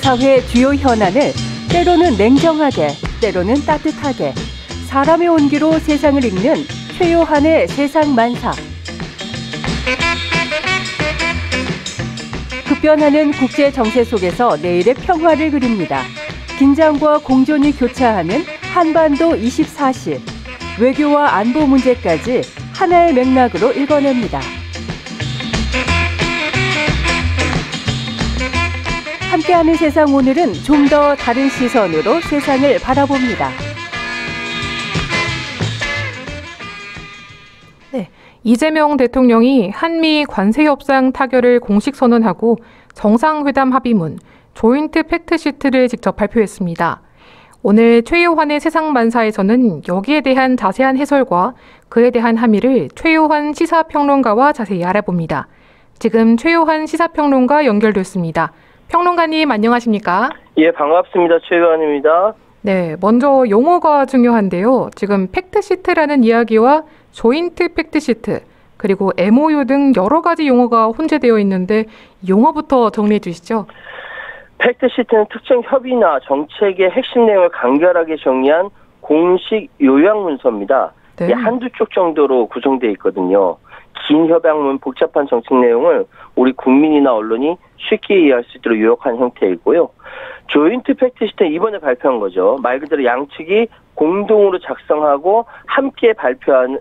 사회 주요 현안을 때로는 냉정하게, 때로는 따뜻하게 사람의 온기로 세상을 읽는 최요한의 세상만사. 급변하는 국제 정세 속에서 내일의 평화를 그립니다. 긴장과 공존이 교차하는 한반도 24시. 외교와 안보 문제까지 하나의 맥락으로 읽어냅니다. 함께하는 세상, 오늘은 좀 더 다른 시선으로 세상을 바라봅니다. 네, 이재명 대통령이 한미 관세 협상 타결을 공식 선언하고 정상회담 합의문, 조인트 팩트시트를 직접 발표했습니다. 오늘 최요한의 세상만사에서는 여기에 대한 자세한 해설과 그에 대한 함의를 최요한 시사평론가와 자세히 알아봅니다. 지금 최요한 시사평론가 연결됐습니다. 평론가님 안녕하십니까? 예, 반갑습니다. 최요한입니다. 네, 먼저 용어가 중요한데요. 지금 팩트시트라는 이야기와 조인트 팩트시트, 그리고 MOU 등 여러 가지 용어가 혼재되어 있는데 용어부터 정리해 주시죠. 팩트시트는 특정 협의나 정책의 핵심 내용을 간결하게 정리한 공식 요약 문서입니다. 네. 한두 쪽 정도로 구성되어 있거든요. 긴 협약문, 복잡한 정책 내용을 우리 국민이나 언론이 쉽게 이해할 수 있도록 요약한 형태이고요. 조인트 팩트시트는 이번에 발표한 거죠. 말 그대로 양측이 공동으로 작성하고 함께 발표하는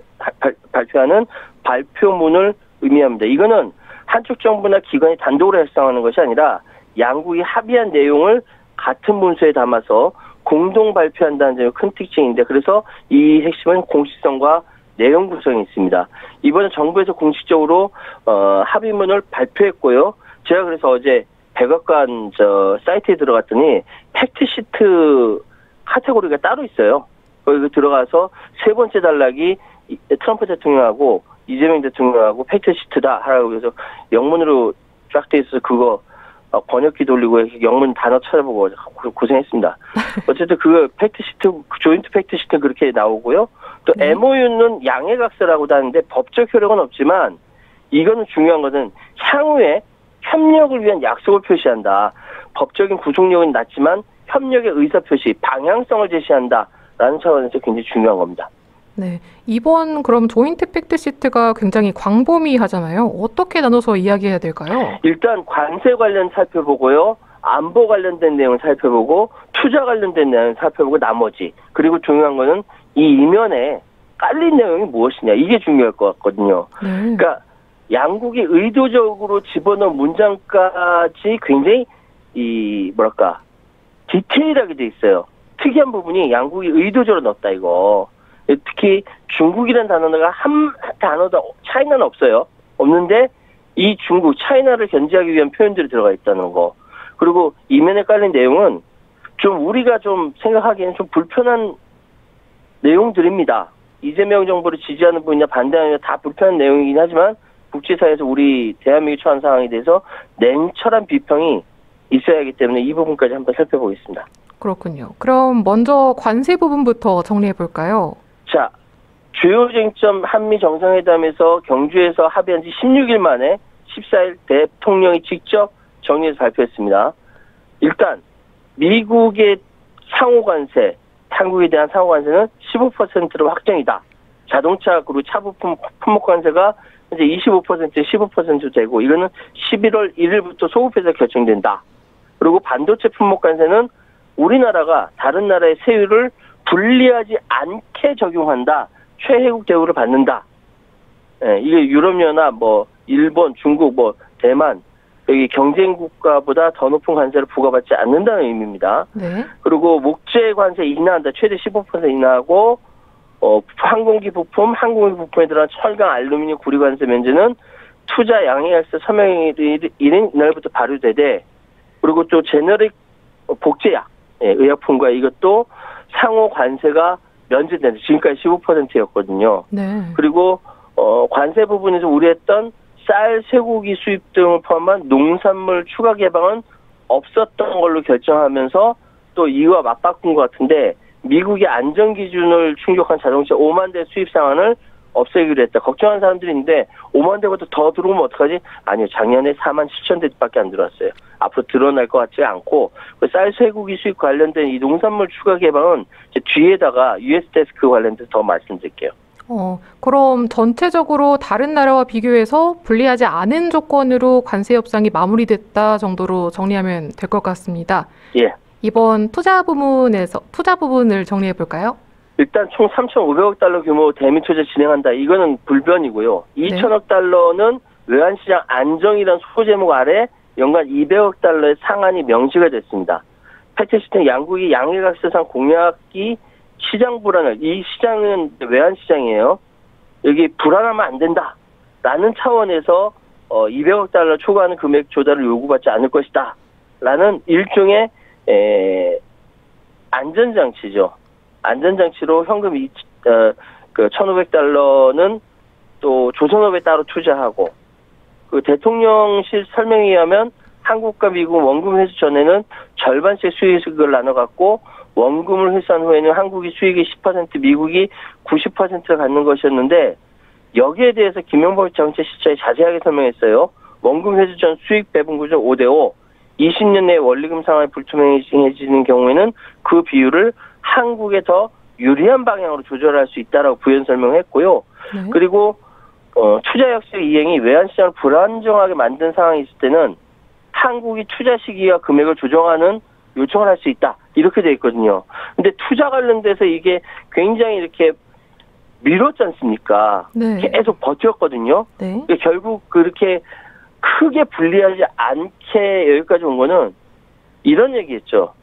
발표문을 의미합니다. 이거는 한쪽 정부나 기관이 단독으로 작성하는 것이 아니라 양국이 합의한 내용을 같은 문서에 담아서 공동 발표한다는 점이 큰 특징인데, 그래서 이 핵심은 공식성과 내용 구성이 있습니다. 이번에 정부에서 공식적으로 합의문을 발표했고요. 제가 그래서 어제 백악관 사이트에 들어갔더니 팩트시트 카테고리가 따로 있어요. 거기 들어가서 세 번째 단락이 트럼프 대통령하고 이재명 대통령하고 팩트시트다 하라고 해서 영문으로 쫙 돼 있어서 그거 번역기 돌리고 영문 단어 찾아보고 고생했습니다. 어쨌든 그 팩트시트, 조인트 팩트시트 그렇게 나오고요. 또 MOU는 양해각서라고도 하는데 법적 효력은 없지만 이거는 중요한 것은 향후에 협력을 위한 약속을 표시한다. 법적인 구속력은 낮지만 협력의 의사표시, 방향성을 제시한다라는 차원에서 굉장히 중요한 겁니다. 네, 이번 그럼 조인트 팩트시트가 굉장히 광범위하잖아요. 어떻게 나눠서 이야기해야 될까요? 일단 관세 관련 살펴보고요. 안보 관련된 내용을 살펴보고 투자 관련된 내용을 살펴보고 나머지, 그리고 중요한 거는 이 이면에 깔린 내용이 무엇이냐, 이게 중요할 것 같거든요. 그러니까 양국이 의도적으로 집어넣은 문장까지 굉장히 디테일하게 돼 있어요. 특이한 부분이 양국이 의도적으로 넣었다 이거. 특히 중국이라는 단어가 한 단어도 차이나는 없어요. 없는데 이 중국, 차이나를 견제하기 위한 표현들이 들어가 있다는 거. 그리고 이면에 깔린 내용은 좀 우리가 좀 생각하기에는 좀 불편한 내용들입니다. 이재명 정부를 지지하는 분이나 반대하는 다 불편한 내용이긴 하지만 국제사회에서 우리 대한민국이 처한 상황에 대해서 냉철한 비평이 있어야 하기 때문에 이 부분까지 한번 살펴보겠습니다. 그렇군요. 그럼 먼저 관세 부분부터 정리해 볼까요? 자, 주요 쟁점 한미 정상회담에서 경주에서 합의한 지 16일 만에 14일 대통령이 직접 정리해서 발표했습니다. 일단 미국의 상호관세, 한국에 대한 상호관세는 15%로 확정이다. 자동차 그리고 차부품 품목관세가 이제 25%, 15% 되고 이거는 11월 1일부터 소급해서 결정된다. 그리고 반도체 품목관세는 우리나라가 다른 나라의 세율을 불리하지 않게 적용한다. 최혜국 대우를 받는다. 예, 이게 유럽연합, 일본, 중국, 대만, 여기 경쟁 국가보다 더 높은 관세를 부과받지 않는다는 의미입니다. 네. 그리고 목재 관세 인하한다. 최대 15% 인하하고, 항공기 부품에 들어간 철강, 알루미늄, 구리 관세 면제는 투자 양해할세 서명일인 이날부터 발효되되, 그리고 또 제너릭 복제약, 의약품과 이것도 상호 관세가 면제된다. 지금까지 15%였거든요. 네. 그리고 관세 부분에서 우려했던 쌀, 쇠고기 수입 등을 포함한 농산물 추가 개방은 없었던 걸로 결정하면서 또 이와 맞바꾼 것 같은데, 미국의 안전 기준을 충족한 자동차 5만 대 수입 상한을 없애기로 했다. 걱정하는 사람들이 있는데 5만 대보다 더 들어오면 어떡하지? 아니요. 작년에 4만 7천 대밖에 안 들어왔어요. 앞으로 드러날 것 같지 않고 쌀 쇠고기 수입 관련된 이 농산물 추가 개방은 이제 뒤에다가 US 데스크 관련돼서 더 말씀드릴게요. 그럼 전체적으로 다른 나라와 비교해서 불리하지 않은 조건으로 관세 협상이 마무리됐다 정도로 정리하면 될 것 같습니다. 예. 이번 투자 부분을 정리해 볼까요? 일단 총 3,500억 달러 규모 대미 투자 진행한다. 이거는 불변이고요. 2천억 달러는 외환시장 안정이라는 소제목 아래 연간 200억 달러의 상한이 명시가 됐습니다. 팩트시트는 양국이 양일각세상 공약이 시장 불안을, 이 시장은 외환시장이에요. 여기 불안하면 안 된다라는 차원에서 200억 달러 초과하는 금액 조달을 요구받지 않을 것이다 라는 일종의 안전장치죠. 안전장치로 현금 1,500달러는 또 조선업에 따로 투자하고, 그 대통령실 설명에 의하면 한국과 미국 원금 회수 전에는 절반씩 수익을 나눠갖고 원금을 회수한 후에는 한국이 수익의 10%, 미국이 90%를 갖는 것이었는데, 여기에 대해서 김용범 정책실장이 자세하게 설명했어요. 원금 회수 전 수익 배분 구조 5대5, 20년 내에 원리금 상황이 불투명해지는 경우에는 그 비율을 한국에 더 유리한 방향으로 조절할 수 있다라고 부연 설명했고요. 네. 그리고 투자 역세 이행이 외환시장을 불안정하게 만든 상황이 있을 때는 한국이 투자 시기와 금액을 조정하는 요청을 할 수 있다. 이렇게 돼 있거든요. 근데 투자 관련돼서 이게 굉장히 이렇게 미뤘지 않습니까? 네. 계속 버텼거든요. 네. 결국 그렇게 크게 불리하지 않게 여기까지 온 거는 이런 얘기했죠.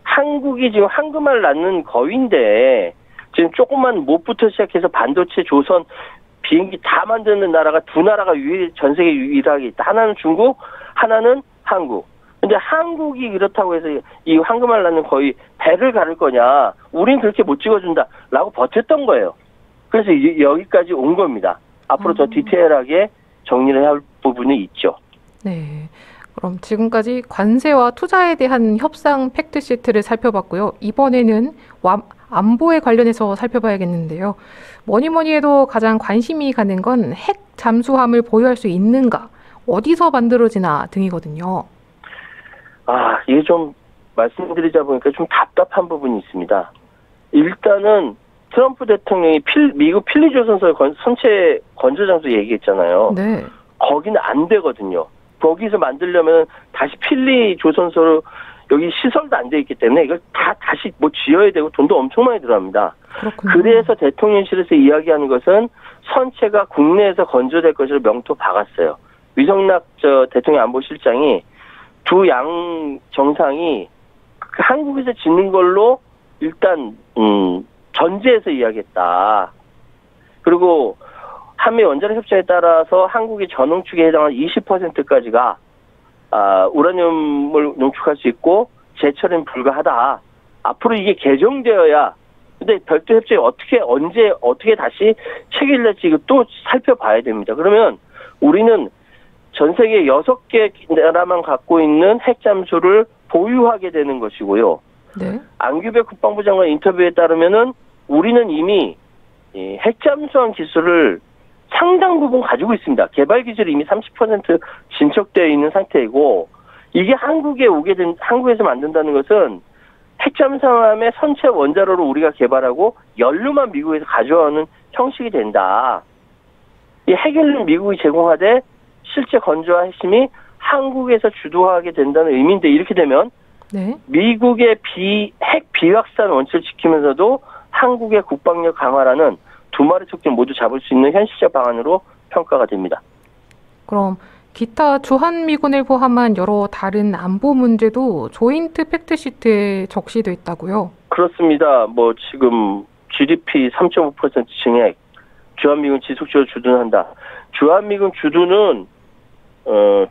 한국이 지금 한금알 낳는 거위인데 지금 조그만 못부터 시작해서 반도체, 조선, 비행기 다 만드는 나라가 두 나라가 전 세계 유일하게 있다. 하나는 중국, 하나는 한국. 근데 한국이 그렇다고 해서 이 한금알 낳는 거위 배를 가를 거냐? 우린 그렇게 못 찍어준다라고 버텼던 거예요. 그래서 여기까지 온 겁니다. 앞으로 더 디테일하게 정리를 할 부분이 있죠. 네. 그럼 지금까지 관세와 투자에 대한 협상 팩트시트를 살펴봤고요. 이번에는 안보에 관련해서 살펴봐야겠는데요. 뭐니 해도 가장 관심이 가는 건 핵 잠수함을 보유할 수 있는가, 어디서 만들어지나 등이거든요. 이게 좀 말씀드리자 보니까 좀 답답한 부분이 있습니다. 일단은 트럼프 대통령이 미국 필리조선소 선체 건조 장소 얘기했잖아요. 네. 거기는 안 되거든요. 거기서 만들려면 다시 필리조선소로 여기 시설도 안 돼 있기 때문에 이걸 다시 지어야 되고 돈도 엄청 많이 들어갑니다. 그렇군요. 그래서 대통령실에서 이야기하는 것은 선체가 국내에서 건조될 것으로 명토 박았어요. 위성락 대통령 안보실장이 두 양 정상이 한국에서 짓는 걸로 일단 전제해서 이야기했다. 그리고 한미 원자력 협정에 따라서 한국이 전농축에 해당하는 20%까지가 우라늄을 농축할 수 있고 재처리는 불가하다. 앞으로 이게 개정되어야, 근데 별도 협정이 언제 어떻게 다시 체결될지 이거 또 살펴봐야 됩니다. 그러면 우리는 전 세계 6개 나라만 갖고 있는 핵잠수를 보유하게 되는 것이고요. 네. 안규백 국방부 장관 인터뷰에 따르면은 우리는 이미 핵잠수함 기술을 상당 부분 가지고 있습니다. 개발 기술이 이미 30% 진척되어 있는 상태이고, 이게 한국에서 만든다는 것은 핵잠수함의 선체 원자로를 우리가 개발하고 연료만 미국에서 가져오는 형식이 된다. 이 핵연료는 미국이 제공하되 실제 건조와 핵심이 한국에서 주도하게 된다는 의미인데, 이렇게 되면 네. 미국의 핵 비확산 원칙을 지키면서도 한국의 국방력 강화라는 두 마리 토끼를 모두 잡을 수 있는 현실적 방안으로 평가가 됩니다. 그럼 기타 주한미군을 포함한 여러 다른 안보 문제도 조인트 팩트시트에 적시되어 있다고요? 그렇습니다. 지금 GDP 3.5% 증액, 주한미군 지속적으로 주둔한다. 주한미군 주둔은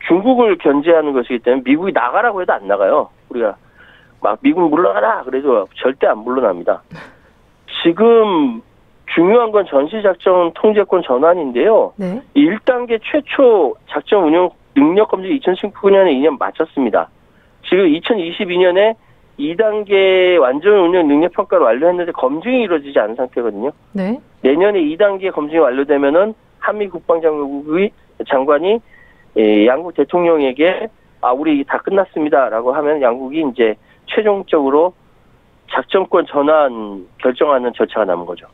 중국을 견제하는 것이기 때문에 미국이 나가라고 해도 안 나가요. 우리가 막 미국 물러가라 그래도 절대 안 물러납니다. 지금 중요한 건 전시작전 통제권 전환인데요. 네. 1단계 최초 작전 운영 능력 검증 2019년에 2년 마쳤습니다. 지금 2022년에 2단계 완전 운영 능력 평가를 완료했는데 검증이 이루어지지 않은 상태거든요. 네. 내년에 2단계 검증이 완료되면은 한미 국방장관이 양국 대통령에게 우리 다 끝났습니다라고 하면 양국이 이제 최종적으로 작전권 전환 결정하는 절차가 남은 거죠.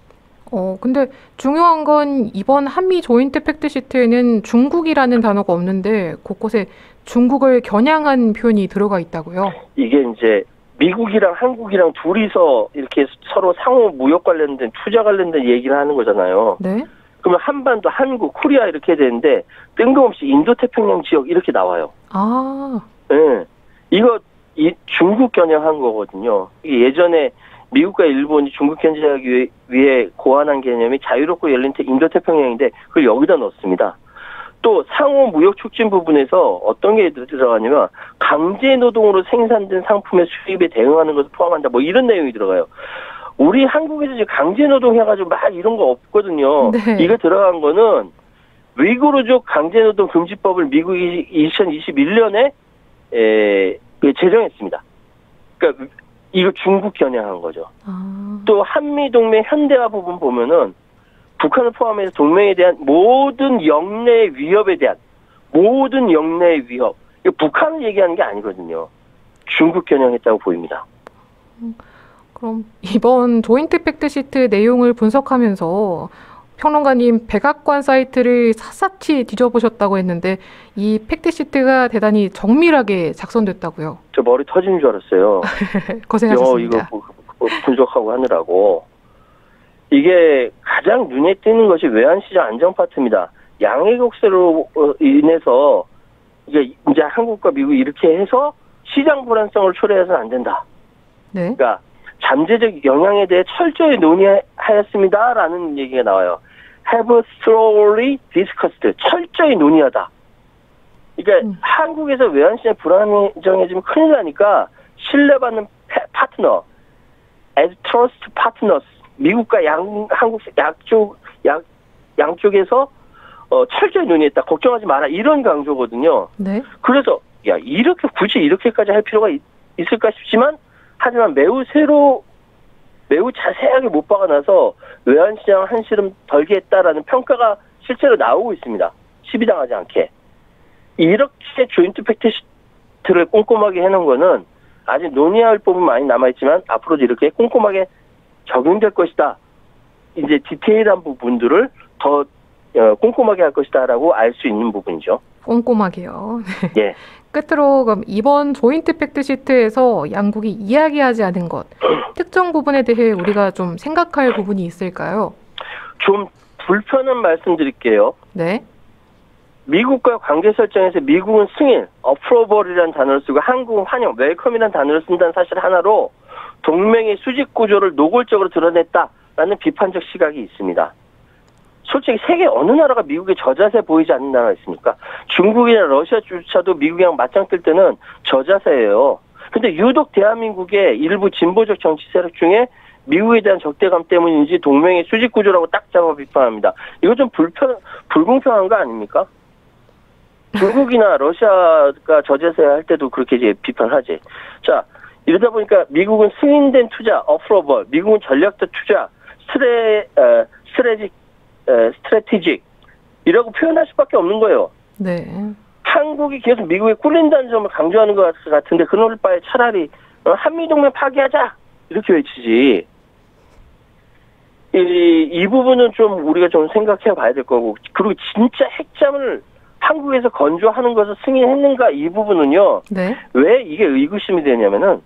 근데 중요한 건 이번 한미 조인트 팩트시트에는 중국이라는 단어가 없는데 곳곳에 중국을 겨냥한 표현이 들어가 있다고요? 이게 이제 미국이랑 한국이랑 둘이서 이렇게 서로 상호 무역 관련된 투자 관련된 얘기를 하는 거잖아요. 네. 그러면 한반도, 한국, 코리아 이렇게 되는데 뜬금없이 인도태평양 지역 이렇게 나와요. 네. 이거 중국 겨냥한 거거든요. 이게 예전에 미국과 일본이 중국 견제하기 위해 고안한 개념이 자유롭고 열린 인도태평양인데 그걸 여기다 넣었습니다. 또 상호 무역 촉진 부분에서 어떤 게 들어가냐면 강제 노동으로 생산된 상품의 수입에 대응하는 것을 포함한다. 뭐 이런 내용이 들어가요. 우리 한국에서 이제 강제 노동 해가지고 막 이런 거 없거든요. 네. 이거 들어간 거는 위구르족 강제 노동 금지법을 미국이 2021년에 제정했습니다. 그러니까 이거 중국 겨냥한 거죠. 또 한미 동맹 현대화 부분 보면은 북한을 포함해서 동맹에 대한 모든 영내 위협에 대한 모든 영내 위협. 이거 북한을 얘기하는 게 아니거든요. 중국 겨냥했다고 보입니다. 그럼 이번 조인트 팩트시트 내용을 분석하면서 평론가님 백악관 사이트를 샅샅이 뒤져보셨다고 했는데 이 팩트시트가 대단히 정밀하게 작성됐다고요? 저 머리 터지는 줄 알았어요. 고생하셨습니다. 이거 분석하고 하느라고. 이게 가장 눈에 띄는 것이 외환시장 안정 파트입니다. 양해국세로 인해서 이제 한국과 미국이 이렇게 해서 시장 불안성을 초래해서는 안 된다. 네. 그러니까 잠재적 영향에 대해 철저히 논의하였습니다라는 얘기가 나와요. Have thoroughly discussed. 철저히 논의하다. 그러니까 한국에서 외환시장 불안정해지면 큰일 나니까 신뢰받는 파트너, as trust partners, 미국과 한국 양쪽에서 철저히 논의했다. 걱정하지 마라. 이런 강조거든요. 네. 그래서 이렇게 굳이 이렇게까지 할 필요가 있을까 싶지만 하지만 매우 자세하게 못 박아놔서 외환시장 한시름 덜게 했다라는 평가가 실제로 나오고 있습니다. 시비당하지 않게. 이렇게 조인트 팩트시트를 꼼꼼하게 해놓은 거는 아직 논의할 부분 많이 남아있지만 앞으로도 이렇게 꼼꼼하게 적용될 것이다. 이제 디테일한 부분들을 더 꼼꼼하게 할 것이다라고 알 수 있는 부분이죠. 꼼꼼하게요. 예. 끝으로 그럼 이번 조인트 팩트시트에서 양국이 이야기하지 않은 것, 특정 부분에 대해 우리가 좀 생각할 부분이 있을까요? 좀 불편한 말씀 드릴게요. 네. 미국과 관계 설정에서 미국은 승인, 어프로벌이라는 단어를 쓰고 한국은 환영, 웰컴이라는 단어를 쓴다는 사실 하나로 동맹의 수직 구조를 노골적으로 드러냈다라는 비판적 시각이 있습니다. 솔직히 세계 어느 나라가 미국의 저자세 보이지 않는 나라가 있습니까? 중국이나 러시아조차도 미국이랑 맞짱 뜰 때는 저자세예요. 근데 유독 대한민국의 일부 진보적 정치 세력 중에 미국에 대한 적대감 때문인지 동맹의 수직 구조라고 딱 잡아 비판합니다. 이거 좀 불공평한 거 아닙니까? 중국이나 러시아가 저자세 할 때도 그렇게 이제 비판하지. 자, 이러다 보니까 미국은 승인된 투자, 어프로벌, 미국은 전략적 투자, 스트래티직 이라고 표현할 수밖에 없는 거예요. 네. 한국이 계속 미국에 꿀린다는 점을 강조하는 것 같은데 그럴 바에 차라리 한미동맹 파기하자 이렇게 외치지. 이 부분은 좀 우리가 좀 생각해 봐야 될 거고, 그리고 진짜 핵잠을 한국에서 건조하는 것을 승인했는가 이 부분은요. 네. 왜 이게 의구심이 되냐면은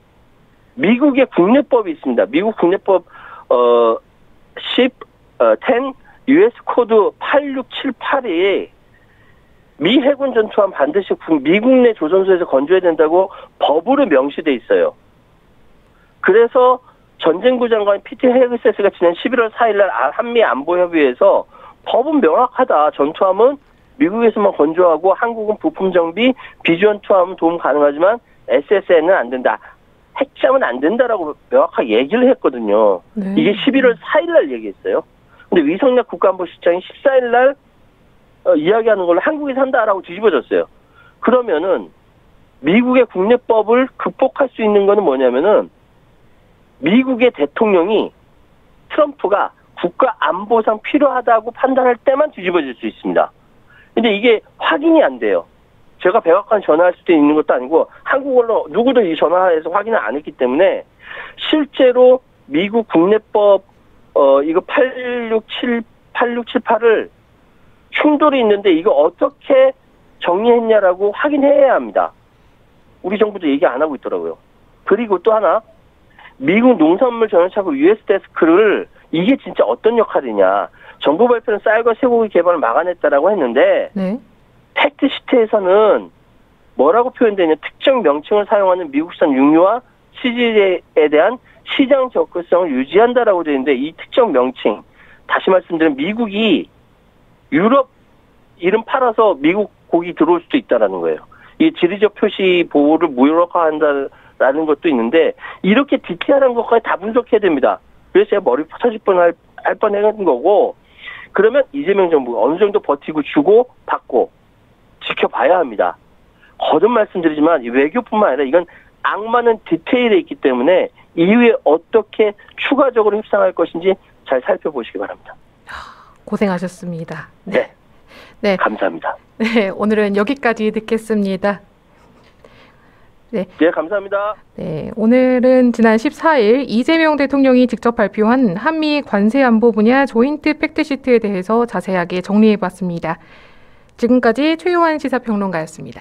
미국의 국내법이 있습니다. 미국 국내법 10 US 코드 8678이 미 해군 전투함 반드시 미국 내 조선소에서 건조해야 된다고 법으로 명시돼 있어요. 그래서 전쟁부 장관 피트 헤그세스가 지난 11월 4일날 한미 안보협의회에서 법은 명확하다. 전투함은 미국에서만 건조하고 한국은 부품 정비, 비주얼 투함은 도움 가능하지만 SSN은 안 된다. 핵잠은 안 된다라고 명확하게 얘기를 했거든요. 네. 이게 11월 4일날 얘기했어요. 근데 위성락 국가안보실장이 14일날 이야기하는 걸로 한국에서 한다라고 뒤집어졌어요. 그러면은 미국의 국내법을 극복할 수 있는 거는 뭐냐면은 미국의 대통령이 트럼프가 국가 안보상 필요하다고 판단할 때만 뒤집어질 수 있습니다. 근데 이게 확인이 안 돼요. 제가 백악관 전화할 수도 있는 것도 아니고 한국 언론 누구도 이 전화해서 확인을 안 했기 때문에 실제로 미국 국내법 이거 8678을 충돌이 있는데 이거 어떻게 정리했냐라고 확인해야 합니다. 우리 정부도 얘기 안 하고 있더라고요. 그리고 또 하나 미국 농산물 전환차고 US 데스크를 이게 진짜 어떤 역할이냐. 정부 발표는 쌀과 쇠고기 개발을 막아냈다라고 했는데 네. 팩트시트에서는 뭐라고 표현되냐. 특정 명칭을 사용하는 미국산 육류와 치즈에 대한 시장 접근성을 유지한다라고 되어 있는데 이 특정 명칭 다시 말씀드리면 미국이 유럽 이름 팔아서 미국 고기 들어올 수도 있다라는 거예요. 이 지리적 표시 보호를 무력화한다라는 것도 있는데 이렇게 디테일한 것까지 다 분석해야 됩니다. 그래서 제가 머리 터질 뻔할 뻔한 거고 그러면 이재명 정부가 어느 정도 버티고 주고 받고 지켜봐야 합니다. 거듭 말씀드리지만 외교뿐만 아니라 이건 악마는 디테일에 있기 때문에 이후에 어떻게 추가적으로 협상할 것인지 잘 살펴보시기 바랍니다. 고생하셨습니다. 네. 네. 감사합니다. 네, 오늘은 여기까지 듣겠습니다. 네. 네, 감사합니다. 네, 오늘은 지난 14일 이재명 대통령이 직접 발표한 한미 관세 안보 분야 조인트 팩트시트에 대해서 자세하게 정리해봤습니다. 지금까지 최요한 시사평론가였습니다.